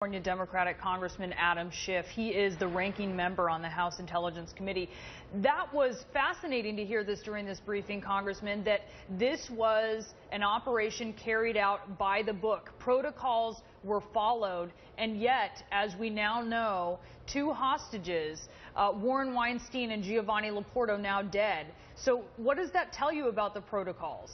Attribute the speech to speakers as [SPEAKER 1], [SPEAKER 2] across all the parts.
[SPEAKER 1] California Democratic Congressman Adam Schiff. He is the ranking member on the House Intelligence Committee. That was fascinating to hear this during this briefing, Congressman, that this was an operation carried out by the book. Protocols were followed, and yet, as we now know, two hostages, Warren Weinstein and Giovanni Laporto, now dead. So what does that tell you about the protocols?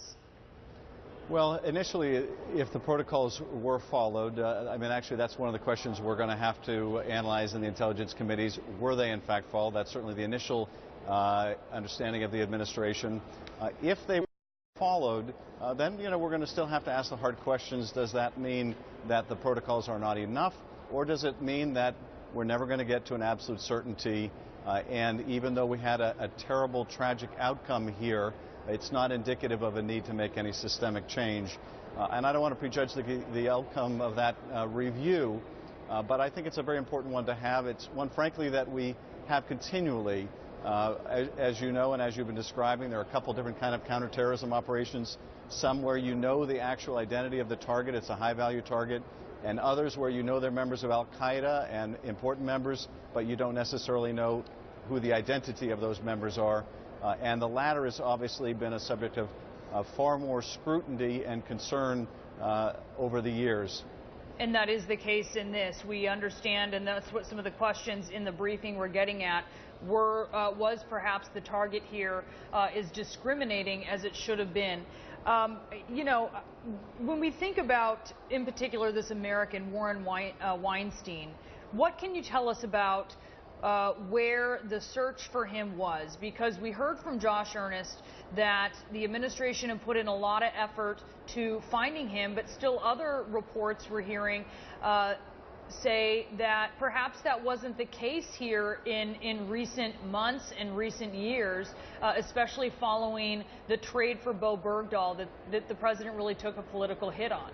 [SPEAKER 2] Well, initially, if the protocols were followed, actually, that's one of the questions we're going to have to analyze in the intelligence committees. Were they, in fact, followed? That's certainly the initial understanding of the administration. If they were followed, then, we're going to still have to ask the hard questions. Does that mean that the protocols are not enough, or does it mean that we're never going to get to an absolute certainty? And even though we had a terrible, tragic outcome here, it's not indicative of a need to make any systemic change. And I don't want to prejudge the outcome of that review, but I think it's a very important one to have. It's one, frankly, that we have continually. As you know and as you've been describing, there are a couple different kind of counterterrorism operations, some where you know the actual identity of the target, it's a high-value target, and others where you know they're members of Al-Qaeda and important members, but you don't necessarily know who the identity of those members are. And the latter has obviously been a subject of far more scrutiny and concern over the years.
[SPEAKER 1] And that is the case in this. We understand, and that's what some of the questions in the briefing we're getting at was perhaps the target here is discriminating as it should have been. When we think about, in particular, this American Warren Weinstein, what can you tell us about where the search for him was? Because we heard from Josh Earnest that the administration had put in a lot of effort to finding him, but still other reports we're hearing say that perhaps that wasn't the case here in recent months and recent years, especially following the trade for Bo Bergdahl that the president really took a political hit on.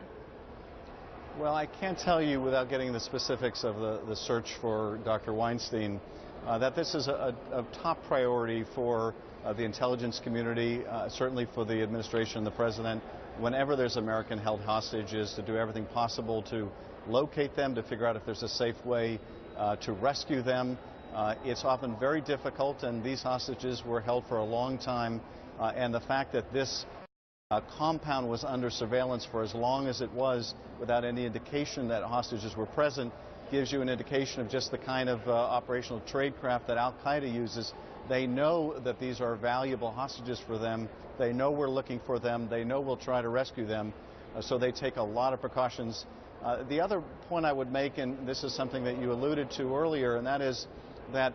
[SPEAKER 2] Well, I can't tell you without getting the specifics of the search for Dr. Weinstein that this is a top priority for the intelligence community, certainly for the administration and the president. Whenever there's American-held hostages, to do everything possible to locate them, to figure out if there's a safe way to rescue them. It's often very difficult, and these hostages were held for a long time, and the fact that this compound was under surveillance for as long as it was without any indication that hostages were present gives you an indication of just the kind of operational tradecraft that Al-Qaeda uses. They know that these are valuable hostages for them. They know we're looking for them. They know we'll try to rescue them. So they take a lot of precautions. The other point I would make, and this is something that you alluded to earlier, and that is that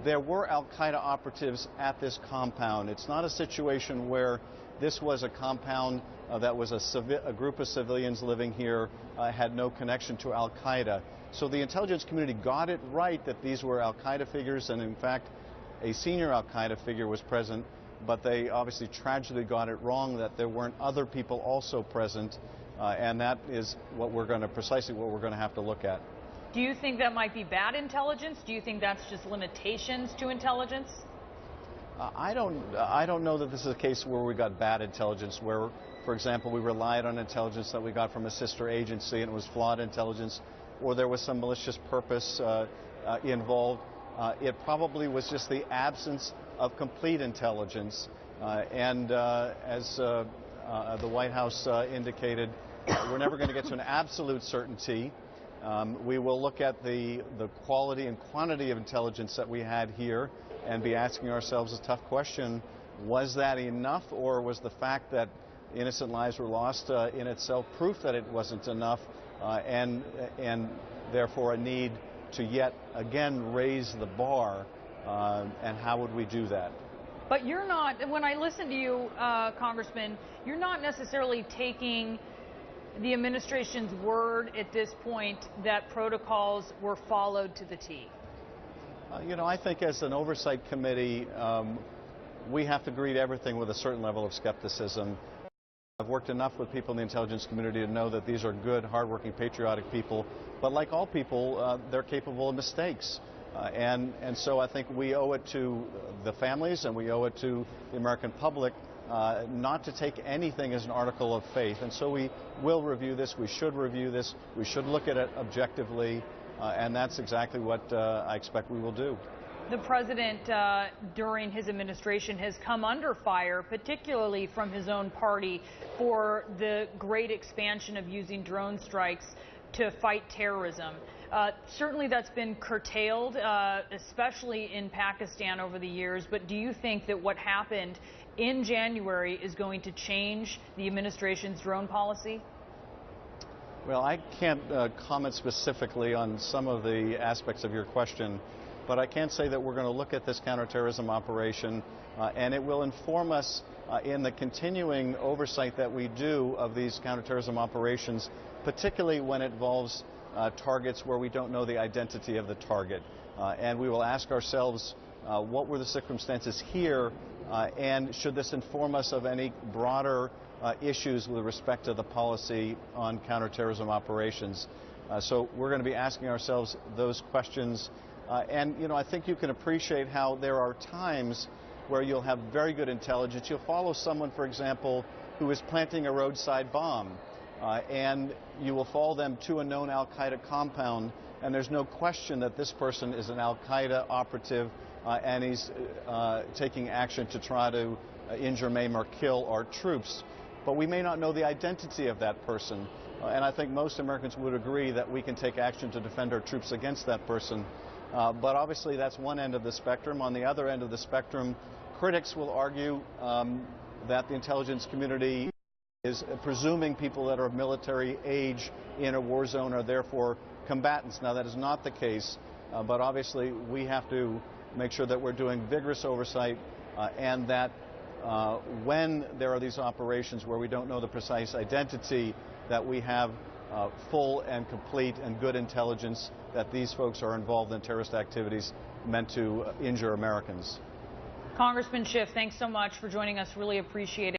[SPEAKER 2] there were Al-Qaeda operatives at this compound. It's not a situation where this was a compound that was a group of civilians living here, had no connection to Al-Qaeda. So the intelligence community got it right that these were Al-Qaeda figures, and in fact, a senior Al-Qaeda figure was present, but they obviously tragically got it wrong that there weren't other people also present, and that is precisely what we're going to have to look at.
[SPEAKER 1] Do you think that might be bad intelligence? Do you think that's just limitations to intelligence?
[SPEAKER 2] I don't know that this is a case where we got bad intelligence, where, for example, we relied on intelligence that we got from a sister agency and it was flawed intelligence, or there was some malicious purpose involved. It probably was just the absence of complete intelligence. And as the White House indicated, we're never going to get to an absolute certainty. We will look at the quality and quantity of intelligence that we had here and be asking ourselves a tough question: was that enough, or was the fact that innocent lives were lost in itself proof that it wasn't enough, and therefore a need to yet again raise the bar, and how would we do that?
[SPEAKER 1] But you're not, when I listen to you, Congressman, you're not necessarily taking the administration's word at this point that protocols were followed to the T.
[SPEAKER 2] I think as an oversight committee, we have to greet everything with a certain level of skepticism. I've worked enough with people in the intelligence community to know that these are good, hardworking, patriotic people. But like all people, they're capable of mistakes. And so I think we owe it to the families and we owe it to the American public not to take anything as an article of faith. And so we will review this. We should review this. We should look at it objectively. And that's exactly what I expect we will do.
[SPEAKER 1] The president, during his administration, has come under fire, particularly from his own party, for the great expansion of using drone strikes to fight terrorism. Certainly that's been curtailed, especially in Pakistan over the years. But do you think that what happened in January is going to change the administration's drone policy?
[SPEAKER 2] Well, I can't comment specifically on some of the aspects of your question, but I can say that we're going to look at this counterterrorism operation, and it will inform us in the continuing oversight that we do of these counterterrorism operations, particularly when it involves targets where we don't know the identity of the target. And we will ask ourselves, what were the circumstances here, and should this inform us of any broader issues with respect to the policy on counterterrorism operations. So we're going to be asking ourselves those questions. And, you know, I think you can appreciate how there are times where you'll have very good intelligence. You'll follow someone, for example, who is planting a roadside bomb, and you will follow them to a known Al-Qaeda compound, and there's no question that this person is an Al-Qaeda operative, and he's taking action to try to injure, maim, or kill our troops. But we may not know the identity of that person. And I think most Americans would agree that we can take action to defend our troops against that person. But obviously that's one end of the spectrum. On the other end of the spectrum, critics will argue that the intelligence community is presuming people that are of military age in a war zone are therefore combatants. Now that is not the case, but obviously we have to make sure that we're doing vigorous oversight and that when there are these operations where we don't know the precise identity, that we have full and complete and good intelligence that these folks are involved in terrorist activities meant to injure Americans.
[SPEAKER 1] Congressman Schiff, thanks so much for joining us. Really appreciate it.